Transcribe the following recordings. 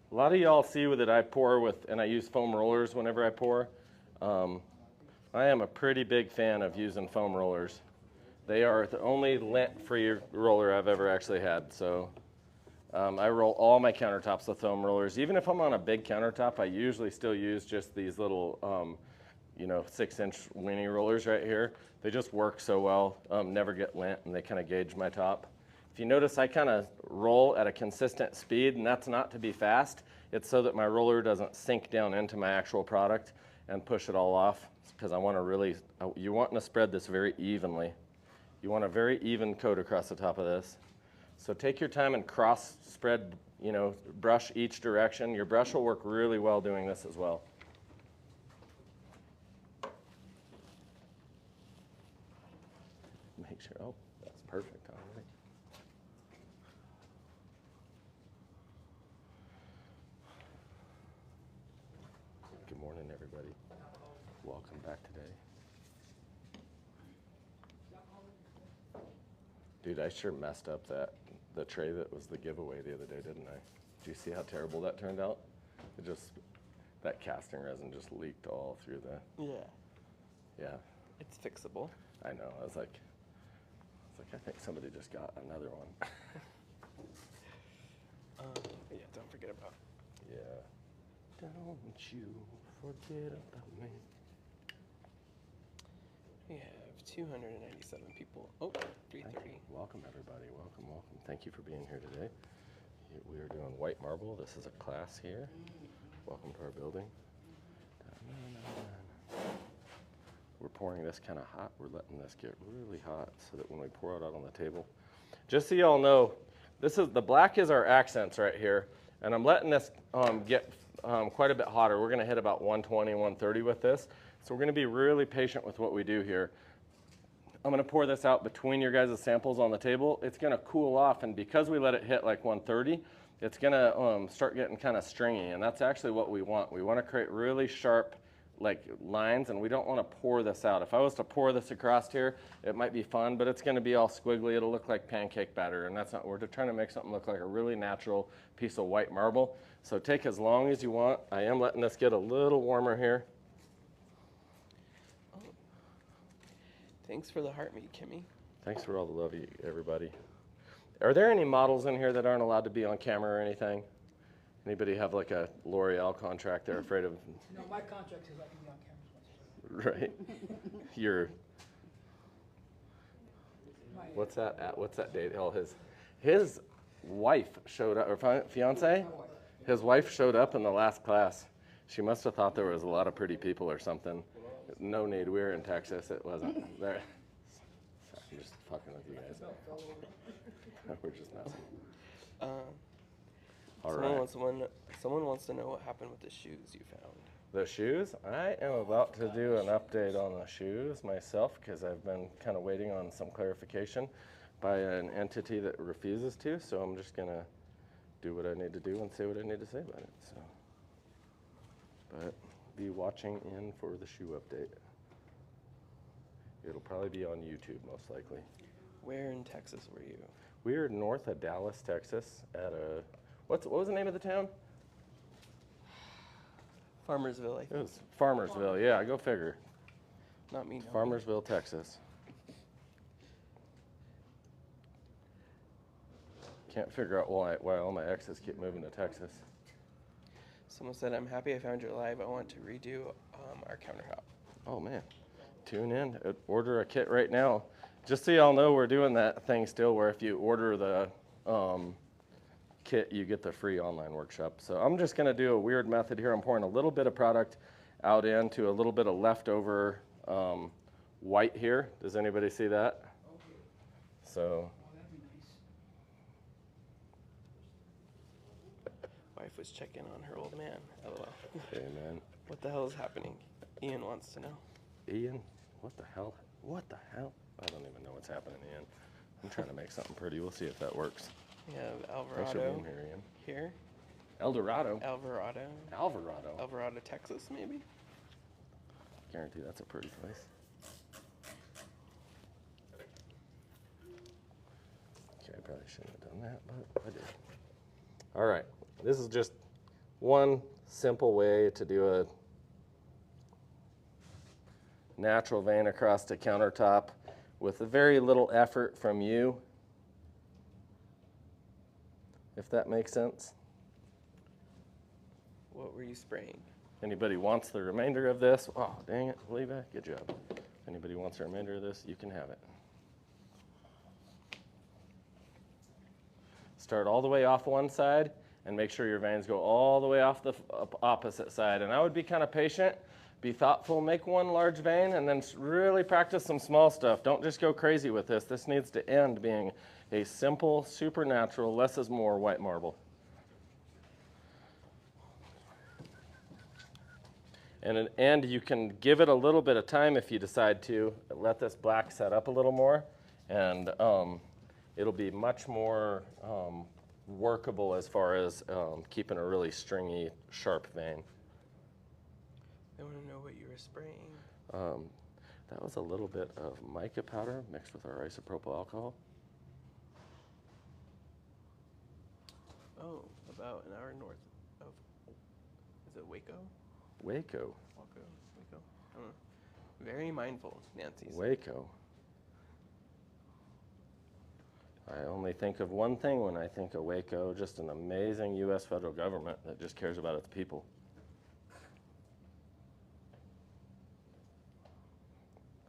A lot of y'all see that I pour with, and I use foam rollers whenever I pour. I am a pretty big fan of using foam rollers. They are the only lint-free roller I've ever actually had. So I roll all my countertops with foam rollers. Even if I'm on a big countertop, I usually still use just these little 6-inch weenie rollers right here. They just work so well, never get lint, and they kind of gauge my top. If you notice, I kind of roll at a consistent speed, and that's not to be fast. It's so that my roller doesn't sink down into my actual product and push it all off, because I want to really, you want to spread this very evenly. You want a very even coat across the top of this. So take your time and cross spread, brush each direction. Your brush will work really well doing this as well. Make sure, oh, that's perfect already. Good morning, everybody. Welcome back today. Dude, I sure messed up the tray that was the giveaway the other day, didn't I? Do you see how terrible that turned out? That casting resin just leaked all through the... Yeah. It's fixable. I know. I was like, I think somebody just got another one. Yeah, don't forget about. Yeah. Don't you forget about me. We have 297 people. Oh, 330. Welcome, everybody. Welcome. Thank you for being here today. We are doing white marble. This is a class here. Welcome to our building. We're pouring this kind of hot. We're letting this get really hot so that when we pour it out on the table. Just so y'all know, the black is our accents right here. And I'm letting this get quite a bit hotter. We're going to hit about 120, 130 with this. So we're going to be really patient with what we do here. I'm going to pour this out between your guys' samples on the table. It's going to cool off, and because we let it hit like 130, it's going to start getting kind of stringy, and that's actually what we want. We want to create really sharp lines, and we don't want to pour this out. If I was to pour this across here, it might be fun, but it's going to be all squiggly. It'll look like pancake batter, and that's not, we're trying to make something look like a really natural piece of white marble. So take as long as you want. I am letting this get a little warmer here. Thanks for the heart meat, Kimmy. Thanks for all the love, everybody. Are there any models in here that aren't allowed to be on camera or anything? Anybody have like a L'Oreal contract they're afraid of? No, my contract says I can be on camera. Right. What's that date? Oh, his wife showed up, or fiance? His wife showed up in the last class. She must have thought there was a lot of pretty people or something. No need. We were in Texas. It wasn't there. Sorry, I'm just fucking with you guys. We're just messing. All right. Someone wants to know what happened with the shoes you found. The shoes? I am about to do an update on the shoes myself because I've been kind of waiting on some clarification by an entity that refuses to. So I'm just going to do what I need to do and say what I need to say about it. So, but be watching in for the shoe update. It'll probably be on YouTube most likely. Where in Texas were you? We are north of Dallas, Texas at a, what was the name of the town? Farmersville, I think. It was Farmersville, yeah, go figure. Not me. Farmersville, Texas. Can't figure out why all my exes keep moving to Texas. Someone said, I'm happy I found your live. I want to redo our countertop. Oh, man. Tune in. Order a kit right now. Just so y'all know, we're doing that thing still where if you order the kit, you get the free online workshop. So I'm just going to do a weird method here. I'm pouring a little bit of product out into a little bit of leftover white here. Does anybody see that? So. Wife was checking on her old man. LOL. Hey, man. What the hell is happening? Ian wants to know. Ian? What the hell? What the hell? I don't even know what's happening, Ian. I'm trying to make something pretty. We'll see if that works. We have Thanks for Alvarado being here, Ian. here. El Dorado? Alvarado. Alvarado. Alvarado, Texas, maybe? Guarantee that's a pretty place. Okay, I probably shouldn't have done that, but I did. All right. This is just one simple way to do a natural vein across the countertop with very little effort from you, if that makes sense. What were you spraying? Anybody wants the remainder of this? Oh, dang it, Levi, good job. If anybody wants the remainder of this, you can have it. Start all the way off one side and make sure your veins go all the way off the opposite side. And I would be kind of patient, be thoughtful, make one large vein, and then really practice some small stuff. Don't just go crazy with this. This needs to end being a simple, supernatural, less is more white marble. And you can give it a little bit of time if you decide to. Let this black set up a little more, and it'll be much more workable as far as keeping a really stringy, sharp vein. I want to know what you were spraying. That was a little bit of mica powder mixed with our isopropyl alcohol. Oh, about an hour north of, is it Waco? Waco. Waco. I don't know. Very mindful, Nancy's. Waco. I only think of one thing when I think of Waco, just an amazing U.S. federal government that just cares about its people.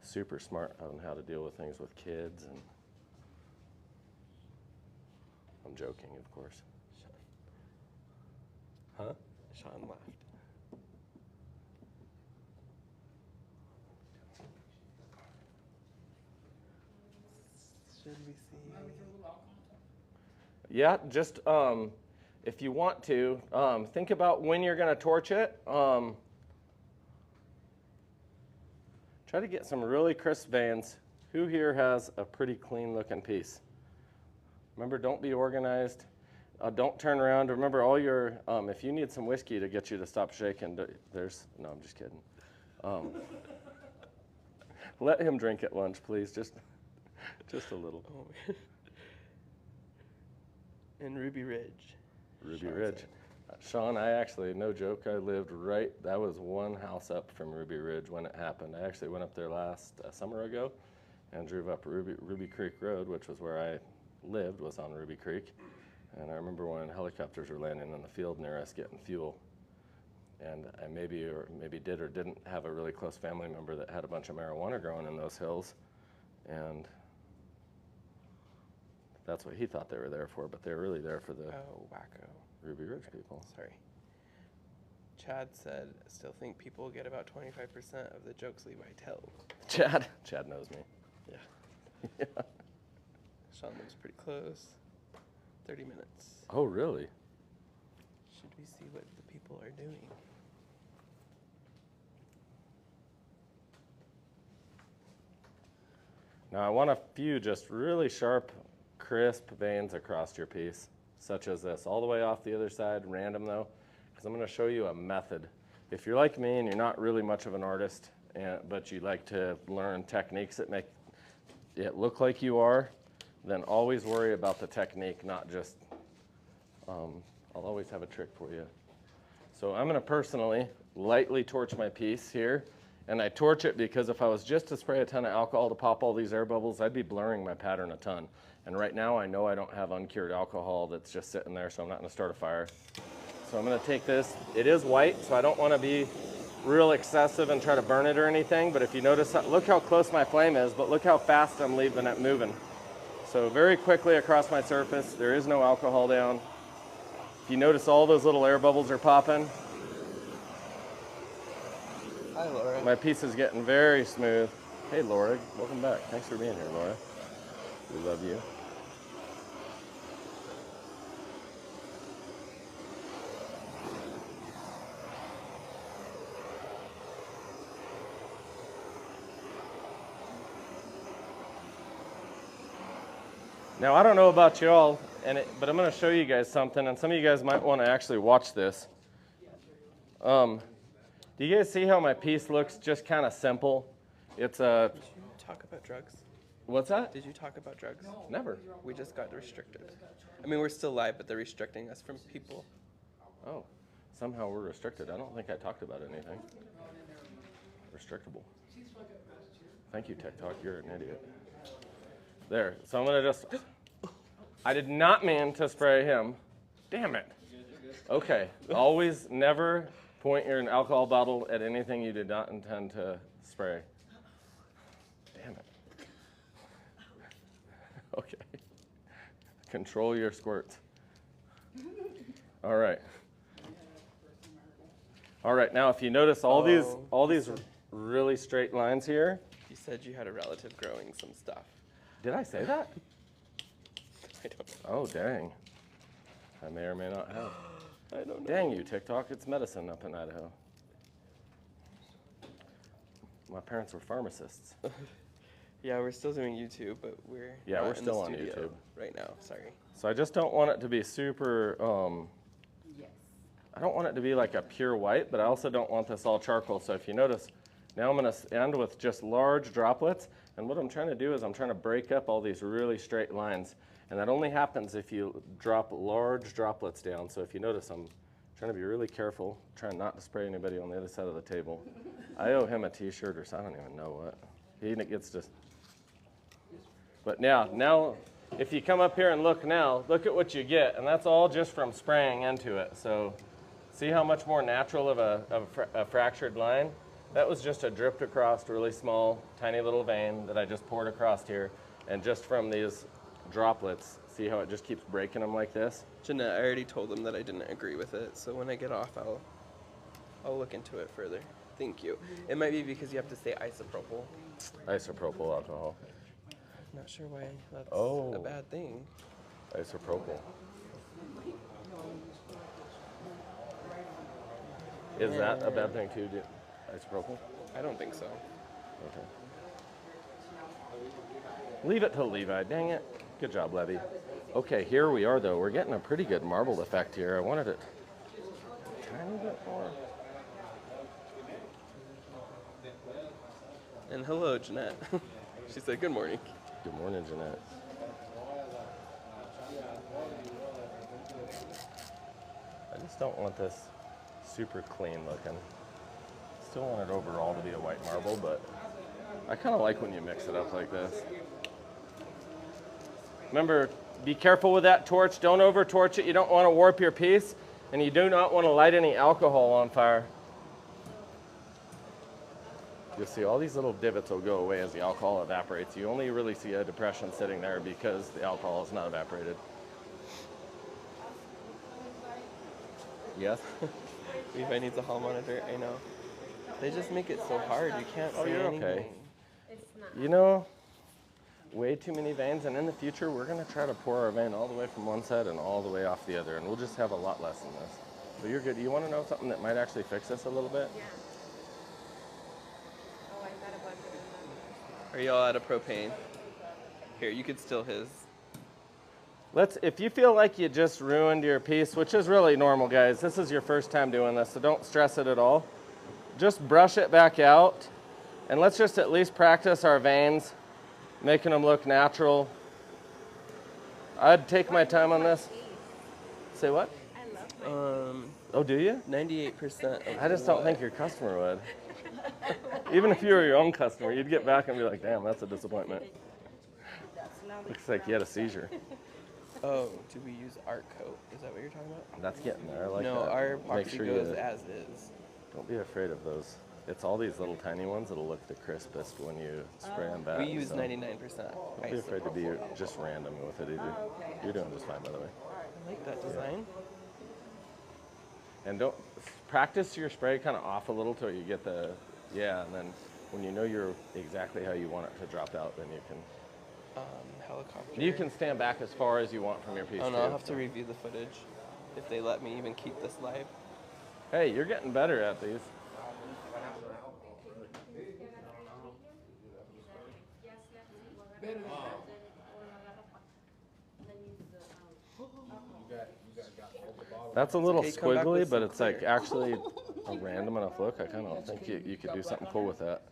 Super smart on how to deal with things with kids, and I'm joking, of course. Huh? Sean laughed. Should we see? Yeah, just if you want to, think about when you're going to torch it. Try to get some really crisp veins. Who here has a pretty clean looking piece? Remember, don't be organized. Don't turn around. Remember, all your, if you need some whiskey to get you to stop shaking, no, I'm just kidding. Let him drink at lunch, please, just a little. Oh. In Ruby Ridge. Ruby Ridge. Sean, I actually, no joke, I lived right, that was one house up from Ruby Ridge when it happened. I actually went up there last summer ago and drove up Ruby Creek Road, which was where I lived, was on Ruby Creek. And I remember when helicopters were landing in the field near us getting fuel. And I maybe did or didn't have a really close family member that had a bunch of marijuana growing in those hills. And that's what he thought they were there for, but they were really there for the Waco. Ruby Ridge people. Sorry. Chad said, still think people get about 25% of the jokes Levi tells. Chad knows me. Yeah. Yeah. Sean lives pretty close. 30 minutes. Oh, really? Should we see what the people are doing? Now I want a few just really sharp, crisp veins across your piece, such as this, all the way off the other side, random though, because I'm going to show you a method. If you're like me and you're not really much of an artist, but you like to learn techniques that make it look like you are, then always worry about the technique, not just, I'll always have a trick for you. So I'm going to personally lightly torch my piece here. And I torch it because if I was just to spray a ton of alcohol to pop all these air bubbles, I'd be blurring my pattern a ton. And right now I know I don't have uncured alcohol that's just sitting there, so I'm not going to start a fire. So I'm going to take this. It is white, so I don't want to be real excessive and try to burn it or anything. But if you notice, look how close my flame is, but look how fast I'm leaving it moving. So very quickly across my surface, there is no alcohol down. If you notice, all those little air bubbles are popping. Hi, Laura. My piece is getting very smooth. Hey, Laura, welcome back. Thanks for being here, Laura. We love you. Now, I don't know about y'all, but I'm going to show you guys something, and some of you guys might want to actually watch this. Do you guys see how my piece looks just kind of simple? It's a... Did you talk about drugs? What's that? Did you talk about drugs? No. Never. We just got restricted. I mean, we're still live, but they're restricting us from people. Oh. Somehow we're restricted. I don't think I talked about anything. Restrictable. Thank you, TikTok. You're an idiot. There. So I'm going to just... I did not mean to spray him. Damn it. Okay. Always never point your alcohol bottle at anything you did not intend to spray. Damn it. Okay. Control your squirts. All right. All right. Now, if you notice all these really straight lines here. You said you had a relative growing some stuff. Did I say that? I don't know. Oh, dang. I may or may not have. I don't know. Dang you, TikTok. It's medicine up in Idaho. My parents were pharmacists. Yeah, we're still doing YouTube, but we're Yeah, not we're in still the on studio YouTube. right now. Sorry. So I just don't want it to be super, Yes. I don't want it to be like a pure white, but I also don't want this all charcoal. So if you notice, now I'm going to end with just large droplets. And what I'm trying to do is I'm trying to break up all these really straight lines. And that only happens if you drop large droplets down. So if you notice, I'm trying to be really careful, trying not to spray anybody on the other side of the table. I owe him a t-shirt or something. I don't even know what. He gets to... But now, if you come up here and look now, look at what you get. And that's all just from spraying into it. So see how much more natural of a fractured line? That was just a dripped across really small, tiny little vein that I just poured across here. And just from these droplets, see how it just keeps breaking them like this? Jeanette, I already told them that I didn't agree with it, so when I get off, I'll look into it further. Thank you. It might be because you have to say isopropyl. Isopropyl alcohol. Not sure why that's Oh. a bad thing. Isopropyl. Is that a bad thing too, isopropyl? I don't think so. Okay. Leave it to Levi, dang it. Good job, Levy. Okay, here we are though. We're getting a pretty good marbled effect here. I wanted it a tiny bit more. And hello, Jeanette. She said good morning. Good morning, Jeanette. I just don't want this super clean looking. Still want it overall to be a white marble, but I kind of like when you mix it up like this. Remember, be careful with that torch. Don't over torch it. You don't want to warp your piece, and you do not want to light any alcohol on fire. You'll see all these little divots will go away as the alcohol evaporates. You only really see a depression sitting there because the alcohol is not evaporated. Yes? Levi needs a hall monitor, I know. They just make it so hard, you can't see you're anything. okay. You know, way too many veins, and in the future we're going to try to pour our vein all the way from one side and all the way off the other, and we'll just have a lot less than this. So you're good. You want to know something that might actually fix this a little bit? Yeah. Oh, I thought about it. Are y'all out of propane? Here, you could steal his. If you feel like you just ruined your piece, which is really normal, guys, this is your first time doing this, so don't stress it at all. Just brush it back out, and let's just at least practice our veins, making them look natural. I'd take my time on this. Say what? I love my Oh, do you? 98% of I just don't think your customer would. Even if you were your own customer, you'd get back and be like, damn, that's a disappointment. Looks like you had a seizure. Oh, do we use art coat? Is that what you're talking about? That's getting there. I like No, that. our Make epoxy sure goes you as is. don't be afraid of those. It's all these little tiny ones that'll look the crispest when you spray them back. We use so 99%. Don't be afraid to be just random with it either. You're doing just fine, by the way. I like that design. And don't practice your spray kind of off a little till you get the, and then when you know you're exactly how you want it to drop out, then you can. Helicopter. You can stand back as far as you want from your piece. Oh no, too, I'll have to so. review the footage if they let me even keep this live. Hey, you're getting better at these. That's a little Okay, come back squiggly, with but some it's like clear. actually a random enough look. I kind of think you could do something cool with that.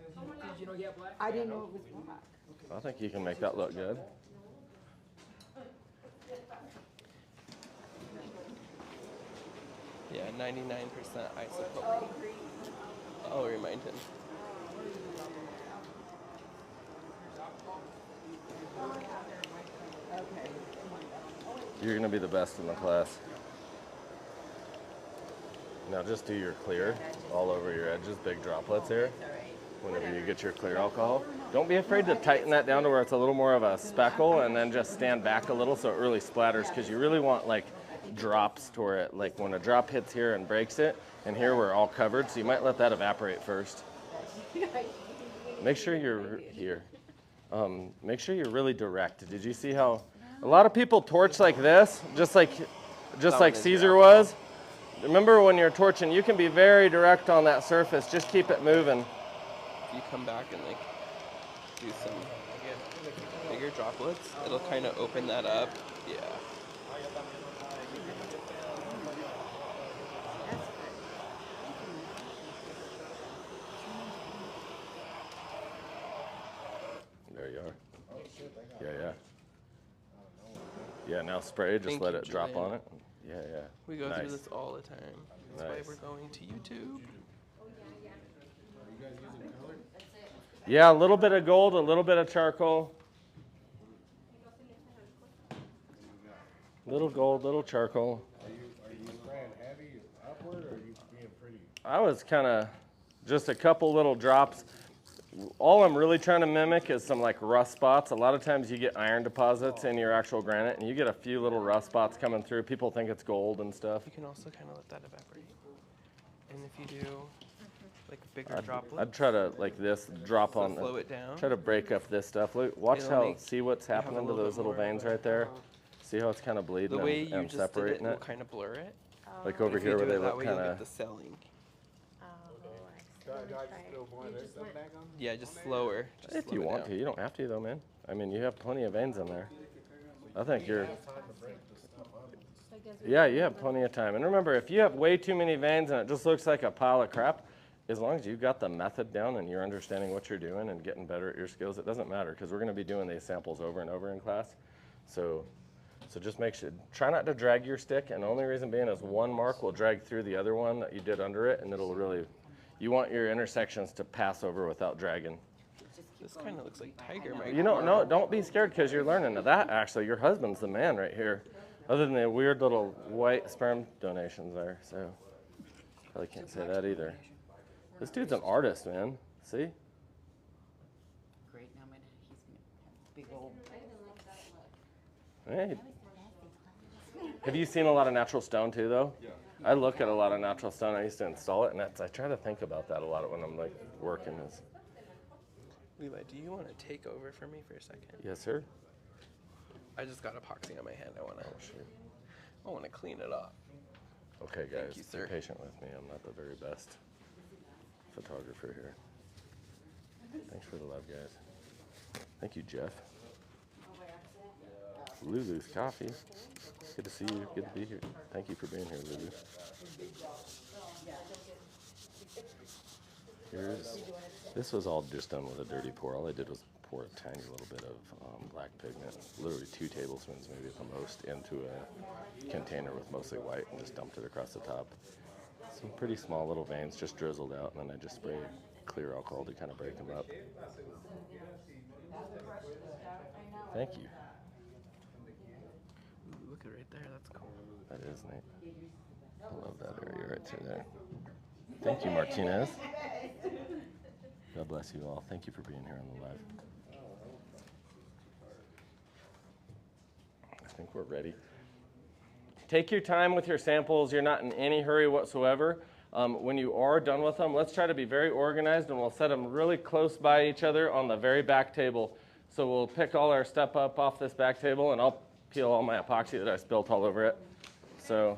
Did you know you have black? I didn't know it was black. I think you can make that look good. Yeah, 99% isopropyl. I'll remind him. You're gonna be the best in the class. Now just do your clear all over your edges, big droplets here. Whenever you get your clear alcohol, don't be afraid to tighten that down to where it's a little more of a speckle, and then just stand back a little so it really splatters, because you really want like drops to where it, like when a drop hits here and breaks it, and here we're all covered, so you might let that evaporate first. Make sure you're here. Make sure you're really direct. Did you see how a lot of people torch like this, just like Caesar was? Remember when you're torching, you can be very direct on that surface. Just keep it moving. You come back and like do some bigger droplets, it'll kind of open that up. Yeah. There you are. Yeah. Yeah, now spray, just Thank let you, it drop Julian. on it. Yeah. We go Nice. through this all the time. That's why Nice. we're going to YouTube. Yeah, a little bit of gold, a little bit of charcoal. Little gold, little charcoal. Are you spraying heavy upward, or are you being pretty? I was kind of just a couple little drops. All I'm really trying to mimic is some like rust spots. A lot of times you get iron deposits in your actual granite, and you get a few little rust spots coming through. People think it's gold and stuff. You can also kind of let that evaporate. And if you do like bigger droplets, I'd try to like this drop so on. flow it down. Try to break up this stuff. Look, watch It'll how. make See what's you have a happening to little those bit little more veins right there. See how it's kind of bleeding The way you and just did it separating will it. kind of blur it. Like over If here you where do they it that look way, kind you'll get of. the selling. Do I just still want this stuff back on? Yeah, just slower. Just If slow you it want down. to, you don't have to though, man. I mean, you have plenty of veins in there. I think you're. Time to break this stuff up. Yeah, you have plenty of time. And remember, if you have way too many veins and it just looks like a pile of crap, as long as you've got the method down and you're understanding what you're doing and getting better at your skills, it doesn't matter, because we're going to be doing these samples over and over in class. So just make sure, try not to drag your stick, and the only reason being is one mark will drag through the other one that you did under it, and it'll really, you want your intersections to pass over without dragging. This kind of looks like tiger mic. You know, no, don't be scared, because you're learning. Now that actually, your husband's the man right here, other than the weird little white sperm donations there. So probably can't say that either. This dude's an artist, man. See? Great, now he's gonna have big old. Hey. Have you seen a lot of natural stone too, though? Yeah. I look at a lot of natural stone. I used to install it, and I try to think about that a lot when I'm like working. Levi, do you want to take over for me for a second? Yes, sir. I just got epoxy on my hand. I want to clean it up. Okay, guys, you, sir. be patient with me. I'm not the very best photographer here. Thanks for the love, guys. Thank you, Jeff. Lulu's Coffee. Good to see you. Good to be here. Thank you for being here, Lulu. This was all just done with a dirty pour. All I did was pour a tiny little bit of black pigment, literally 2 tablespoons maybe at the most, into a container with mostly white, and just dumped it across the top. Some pretty small little veins just drizzled out, and then I just sprayed clear alcohol to kind of break them up. Thank you. Ooh, look at right there. That's cool. That is neat. I love that area right through there. Thank you, Martinez. God bless you all. Thank you for being here on the live. I think we're ready. Take your time with your samples. You're not in any hurry whatsoever. When you are done with them, let's try to be very organized, and we'll set them really close by each other on the very back table. So we'll pick all our stuff up off this back table, and I'll peel all my epoxy that I spilt all over it. So,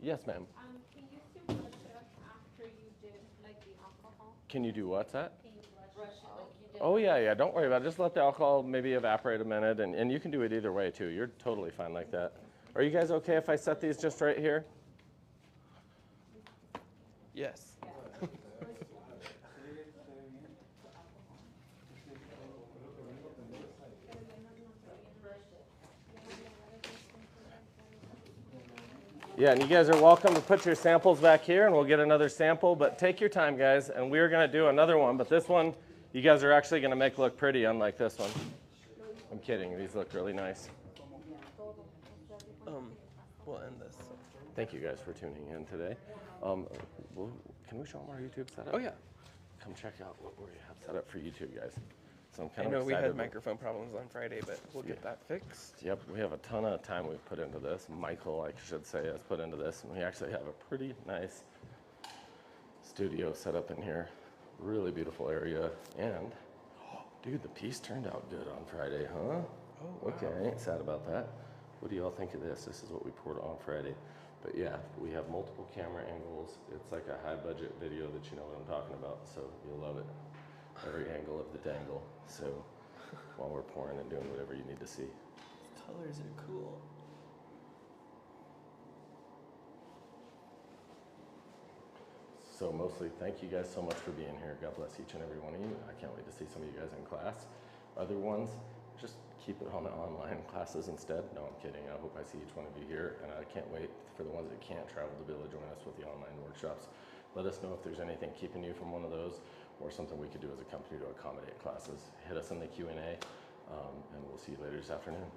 yes, ma'am. Can you still brush it up after you did like the alcohol? Can you do what's that? Can you brush it like you did? Oh, yeah, don't worry about it. Just let the alcohol maybe evaporate a minute, and you can do it either way, too. You're totally fine like that. Are you guys okay if I set these just right here? Yes. Yeah, and you guys are welcome to put your samples back here, and we'll get another sample, but take your time, guys, and we're gonna do another one, but this one, you guys are actually gonna make look pretty, unlike this one. I'm kidding, these look really nice. We'll end this. Thank you guys for tuning in today. Can we show them our YouTube setup? Oh yeah. Come check out what we have set up for YouTube, guys. So I'm I kind know of we excited. had microphone problems on Friday, but we'll get that fixed. Yep, we have a ton of time we've put into this. Michael, I should say, has put into this. And we actually have a pretty nice studio set up in here. Really beautiful area. And, dude, the piece turned out good on Friday, huh? Oh, wow. Okay, I ain't sad about that. What do y'all think of this? This is what we poured on Friday. But yeah, we have multiple camera angles. It's like a high budget video that you know what I'm talking about, so you'll love it. Every angle of the dangle. So while we're pouring and doing whatever you need to see. Colors are cool. So mostly, thank you guys so much for being here. God bless each and every one of you. I can't wait to see some of you guys in class. Other ones, just keep it on the online classes instead. No, I'm kidding. I hope I see each one of you here, and I can't wait for the ones that can't travel to be able to join us with the online workshops. Let us know if there's anything keeping you from one of those or something we could do as a company to accommodate classes. Hit us in the Q&A, and we'll see you later this afternoon.